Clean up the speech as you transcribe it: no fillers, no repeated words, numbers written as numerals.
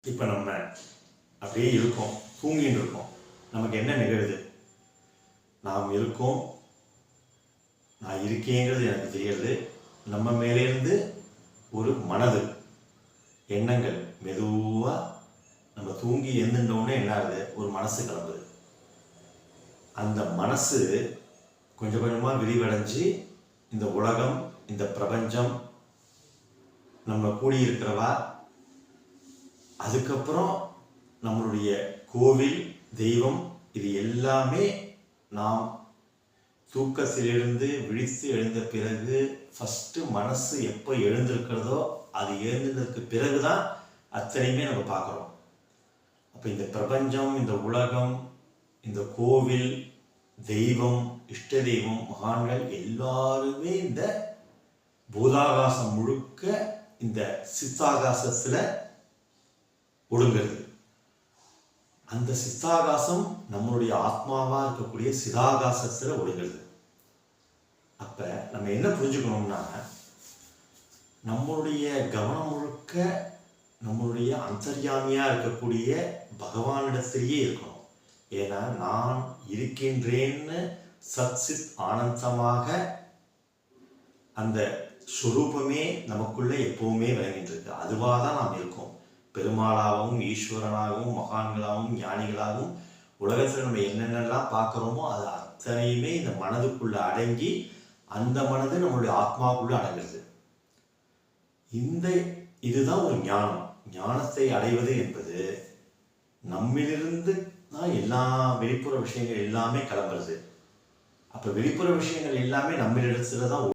இப்போ நம்ம அப்படியே இருக்கோம், தூங்கின்னு இருக்கோம். நமக்கு என்ன நிகழுது? நாம் இருக்கோம், நான் இருக்கேங்கிறது எனக்கு தெரியுது. நம்ம மேலேருந்து ஒரு மனது எண்ணங்கள் மெதுவாக நம்ம தூங்கி எழுந்துட்டோன்னே என்ன ஆகுது? ஒரு மனசு கிளம்புது. அந்த மனசு கொஞ்சம் கொஞ்சமாக விரிவடைஞ்சு இந்த உலகம், இந்த பிரபஞ்சம், நம்ம கூடியிருக்கிறவா, அதுக்கப்புறம் நம்மளுடைய கோவில், தெய்வம், இது எல்லாமே நாம் தூக்கத்திலிருந்து விழித்து எழுந்த பிறகு ஃபஸ்ட்டு மனசு எப்போ எழுந்திருக்கிறதோ அது எழுந்ததுக்கு பிறகு தான் அத்தனையுமே நம்ம பார்க்குறோம். அப்போ இந்த பிரபஞ்சம், இந்த உலகம், இந்த கோவில், தெய்வம், இஷ்ட தெய்வம், மகான்கள் எல்லாருமே இந்த பூதாகாசம் முழுக்க இந்த சித்தாகாசத்தில் ஒடுங்கிறது. அந்த சித்தாகாசம் நம்மளுடைய ஆத்மாவாக இருக்கக்கூடிய சிதாகாசத்தில் ஒடுங்கிறது. அப்போ நம்ம என்ன புரிஞ்சுக்கணும்னா, நம்மளுடைய கவனம் முழுக்க நம்மளுடைய அந்தர்யாமியாக இருக்கக்கூடிய பகவானிடத்திலேயே இருக்கணும். ஏன்னா நான் இருக்கின்றேன்னு சத்சித் ஆனந்தமாக அந்த ஸ்வரூபமே நமக்குள்ளே எப்பவுமே விளங்கிட்டு அதுவாக தான் நாம் இருக்கோம். பெருமாளாகவும், ஈஸ்வரனாகவும், மகான்களாகவும், ஞானிகளாகவும் உலகத்தில் நம்ம என்னென்னலாம் பார்க்குறோமோ அது அத்தனையுமே இந்த மனதுக்குள்ளே அடங்கி அந்த மனது நம்மளுடைய ஆத்மாவுக்குள்ளே அடங்குறது. இதுதான் ஒரு ஞானம். ஞானத்தை அடைவது என்பது நம்மிலிருந்து தான் எல்லா வெளிப்புற விஷயங்கள் எல்லாமே கிளம்புறது. அப்போ வெளிப்புற விஷயங்கள் எல்லாமே நம்மளிடத்துல தான்